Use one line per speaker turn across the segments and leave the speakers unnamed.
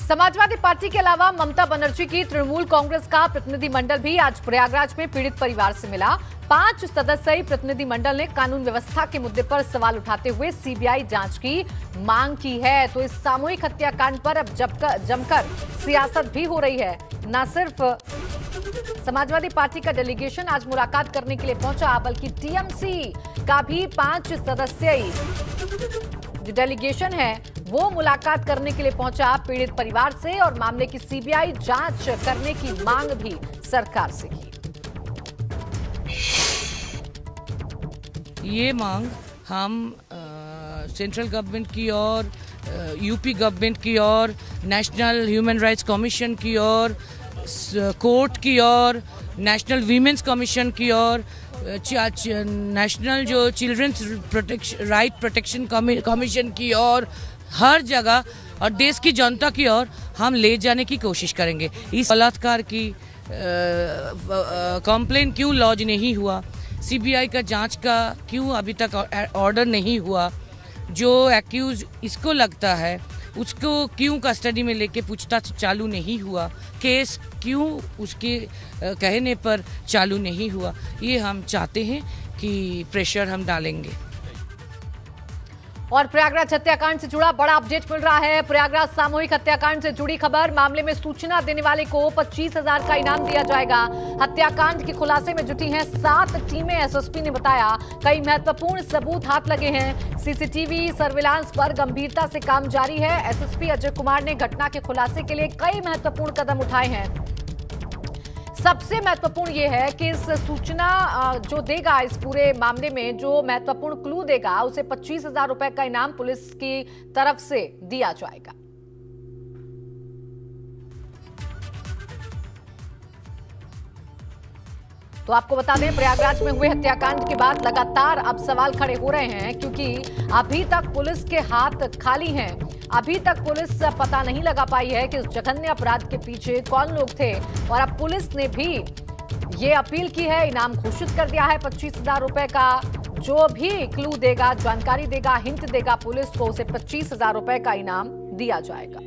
Samajwadi party के अलावा ममता बनर्जी की तृणमूल कांग्रेस का प्रतिनिधिमंडल भी आज प्रयागराज में पीड़ित परिवार से मिला। 5 सदस्यीय प्रतिनिधिमंडल ने कानून व्यवस्था के मुद्दे पर सवाल उठाते हुए सीबीआई जांच की मांग की है। तो इस सामूहिक हत्याकांड पर अब जमकर सियासत भी हो रही है। न सिर्फ समाजवादी पार्टी का डेलीगेशन आज मुलाकात करने के लिए पहुंचा, बल्कि टीएमसी का भी 5 सदस्यीय जो डेलीगेशन है वो मुलाकात करने के लिए पहुंचा पीड़ित परिवार से और मामले की सीबीआई जांच करने की मांग भी सरकार से की।
ये मांग हम सेंट्रल गवर्नमेंट की और यूपी गवर्नमेंट की और नेशनल ह्यूमन राइट्स कमीशन की और कोर्ट की और नेशनल वीमेंस कमीशन की और नेशनल जो चिल्ड्रंस राइट प्रोटेक्शन कमीशन की और हर जगह और देश की जनता की ओर हम ले जाने की कोशिश करेंगे। इस बलात्कार की कंप्लेन क्यों लॉन्च नहीं हुआ, सीबीआई का जांच का क्यों अभी तक ऑर्डर नहीं हुआ, जो एक्यूज इसको लगता है उसको क्यों कस्टडी में लेके पूछताछ चालू नहीं हुआ, केस क्यों उसके कहने पर चालू नहीं हुआ, ये हम चाहते हैं कि प्रेशर हम डालेंगे।
और प्रयागराज हत्याकांड से जुड़ा बड़ा अपडेट मिल रहा है। प्रयागराज सामूहिक हत्याकांड से जुड़ी खबर, मामले में सूचना देने वाले को 25,000 का इनाम दिया जाएगा। हत्याकांड के खुलासे में जुटी हैं 7 टीमें, एसएसपी ने बताया। कई महत्वपूर्ण सबूत हाथ लगे हैं। सीसीटीवी सर्विलांस पर गंभीरता से काम जारी है। एसएसपी अजय कुमार ने घटना के खुलासे के लिए कई महत्वपूर्ण कदम उठाए हैं। सबसे महत्वपूर्ण यह है कि इस सूचना जो देगा, इस पूरे मामले में जो महत्वपूर्ण क्लू देगा, उसे 25,000 रुपए का इनाम पुलिस की तरफ से दिया जाएगा। तो आपको बता दें, प्रयागराज में हुए हत्याकांड के बाद लगातार अब सवाल खड़े हो रहे हैं, क्योंकि अभी तक पुलिस के हाथ खाली हैं। अभी तक पुलिस पता नहीं लगा पाई है कि उस जघन्य अपराध के पीछे कौन लोग थे। और अब पुलिस ने भी ये अपील की है, इनाम घोषित कर दिया है 25,000 रुपए का। जो भी क्लू देगा, जानकारी देगा, हिंट देगा पुलिस को, उसे 25,000 रुपए का इनाम दिया जाएगा।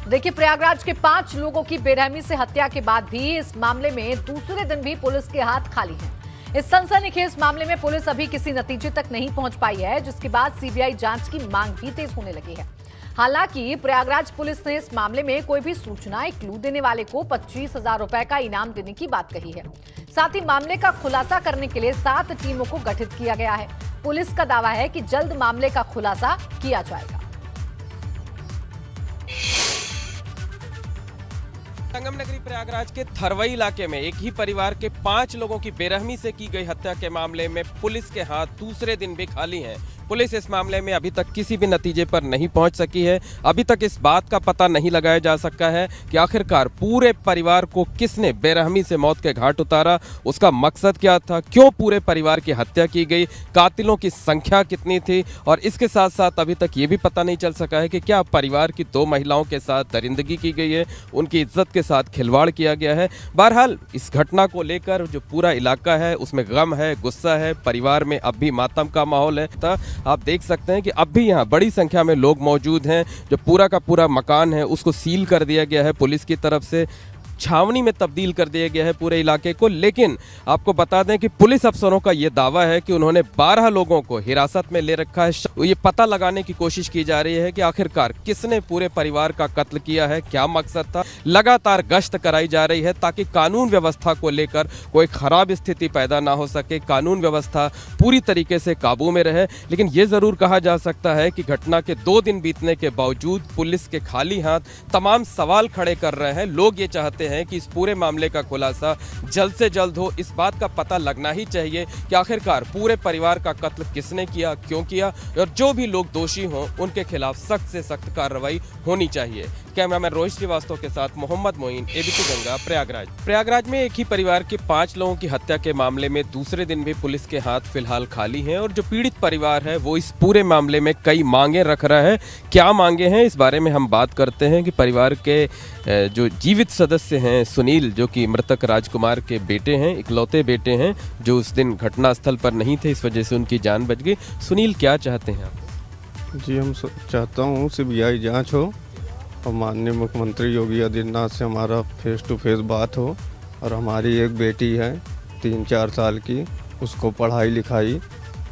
देखिए, प्रयागराज के 5 लोगों की बेरहमी से हत्या के बाद भी इस मामले में दूसरे दिन भी पुलिस के हाथ खाली हैं। इस सनसनीखेज मामले में पुलिस अभी किसी नतीजे तक नहीं पहुंच पाई है, जिसके बाद सीबीआई जांच की मांग भी तेज होने लगी है। हालांकि प्रयागराज पुलिस ने इस मामले में कोई भी सूचना, एक क्लू देने वाले को 25,000 रुपए का इनाम देने की बात कही है। साथ ही मामले का खुलासा करने के लिए 7 टीमों को गठित किया गया है। पुलिस का दावा है कि जल्द मामले का खुलासा किया जाएगा।
संगम नगरी प्रयागराज के थरवई इलाके में एक ही परिवार के 5 लोगों की बेरहमी से की गई हत्या के मामले में पुलिस के हाथ दूसरे दिन भी खाली हैं। पुलिस इस मामले में अभी तक किसी भी नतीजे पर नहीं पहुंच सकी है। अभी तक इस बात का पता नहीं लगाया जा सका है कि आखिरकार पूरे परिवार को किसने बेरहमी से मौत के घाट उतारा, उसका मकसद क्या था, क्यों पूरे परिवार की हत्या की गई, कातिलों की संख्या कितनी थी। और इसके साथ साथ अभी तक ये भी पता नहीं चल सका है कि क्या परिवार की 2 महिलाओं के साथ दरिंदगी की गई है, उनकी इज्जत के साथ खिलवाड़ किया गया है। बहरहाल इस घटना को लेकर जो पूरा इलाका है उसमें गम है, गुस्सा है, परिवार में अब भी मातम का माहौल है। आप देख सकते हैं कि अब भी यहाँ बड़ी संख्या में लोग मौजूद हैं। जो पूरा का पूरा मकान है उसको सील कर दिया गया है पुलिस की तरफ से, छावनी में तब्दील कर दिया गया है पूरे इलाके को। लेकिन आपको बता दें कि पुलिस अफसरों का यह दावा है कि उन्होंने 12 लोगों को हिरासत में ले रखा है। ये पता लगाने की कोशिश की जा रही है कि आखिरकार किसने पूरे परिवार का कत्ल किया है, क्या मकसद था। लगातार गश्त कराई जा रही है ताकि कानून व्यवस्था को लेकर कोई खराब स्थिति पैदा ना हो सके, कानून व्यवस्था पूरी तरीके से काबू में रहे। लेकिन ये जरूर कहा जा सकता है कि घटना के 2 दिन बीतने के बावजूद पुलिस के खाली हाथ तमाम सवाल खड़े कर रहे हैं। लोग ये चाहते हैं कि इस पूरे मामले का खुलासा जल्द से जल्द हो। इस बात का पता लगना ही चाहिए कि आखिरकार पूरे परिवार का कत्ल किसने किया, क्यों किया, और जो भी लोग दोषी हों उनके खिलाफ सख्त से सख्त कार्रवाई होनी चाहिए। कैमरामैन रोहित श्रीवास्तव के साथ मोहम्मद मोइन, एबीपी गंगा, प्रयागराज। प्रयागराज में एक ही परिवार के 5 लोगों की हत्या के मामले में दूसरे दिन भी पुलिस के हाथ फिलहाल खाली हैं और जो पीड़ित परिवार है वो इस पूरे मामले में कई मांगे रख रहा है। क्या मांगे हैं, इस बारे में हम बात करते हैं कि परिवार के जो जीवित सदस्य हैं सुनील, जो कि मृतक राजकुमार के बेटे हैं, इकलौते बेटे हैं, जो उस दिन घटनास्थल पर नहीं थे, इस वजह से उनकी जान बच गई। सुनील, क्या चाहते हैं आप?
जी हम चाहता हूँ सीबीआई जांच हो और माननीय मुख्यमंत्री योगी आदित्यनाथ से हमारा फेस टू फेस बात हो। और हमारी एक बेटी है 3-4 साल की, उसको पढ़ाई लिखाई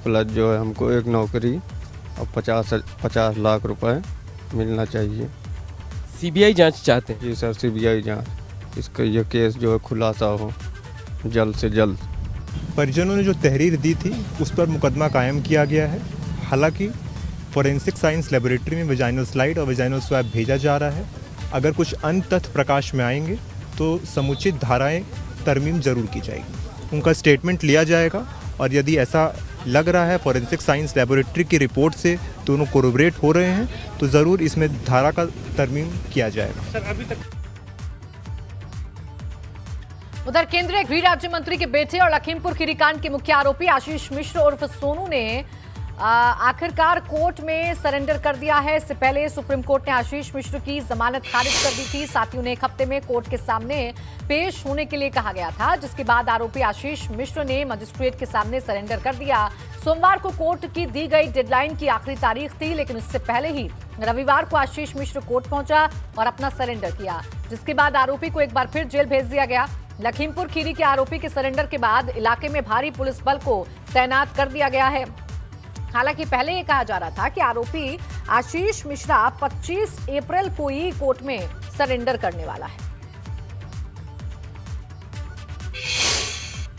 प्लस जो है हमको एक नौकरी और 50 लाख रुपए मिलना चाहिए।
सीबीआई जांच चाहते हैं।
जी सर, सीबीआई जांच, इसका ये केस जो है खुलासा हो जल्द से जल्द।
परिजनों ने जो तहरीर दी थी उस पर मुकदमा कायम किया गया है। हालांकि फॉरेंसिक साइंस लेबोरेटरी में वेजाइनल स्लाइड और वेजाइनल स्वैब भेजा जा रहा है। अगर कुछ अन्य तथ्य प्रकाश में आएंगे तो समुचित धाराएं तरमीम जरूर की जाएगी, उनका स्टेटमेंट लिया जाएगा और यदि ऐसा लग रहा है फॉरेंसिक साइंस लेबोरेटरी की रिपोर्ट से दोनों कोरोबरेट हो रहे हैं तो ज़रूर इसमें धारा का तरमीम किया जाएगा।
उधर केंद्रीय गृह राज्य मंत्री के बेटे और लखीमपुर खीरी कांड के मुख्य आरोपी आशीष मिश्र उर्फ सोनू ने आखिरकार कोर्ट में सरेंडर कर दिया है। इससे पहले सुप्रीम कोर्ट ने आशीष मिश्र की जमानत खारिज कर दी थी। साथ ही उन्हें एक हफ्ते में कोर्ट के सामने पेश होने के लिए कहा गया था, जिसके बाद आरोपी आशीष मिश्र ने मजिस्ट्रेट के सामने सरेंडर कर दिया। सोमवार को कोर्ट की दी गई डेडलाइन की आखिरी तारीख थी, लेकिन इससे पहले ही रविवार को आशीष मिश्र कोर्ट पहुंचा और अपना सरेंडर किया, जिसके बाद आरोपी को एक बार फिर जेल भेज दिया गया। लखीमपुर खीरी के आरोपी के सरेंडर के बाद इलाके में भारी पुलिस बल को तैनात कर दिया गया है। हालांकि पहले ये कहा जा रहा था कि आरोपी आशीष मिश्रा 25 अप्रैल को ही कोर्ट में सरेंडर करने वाला है।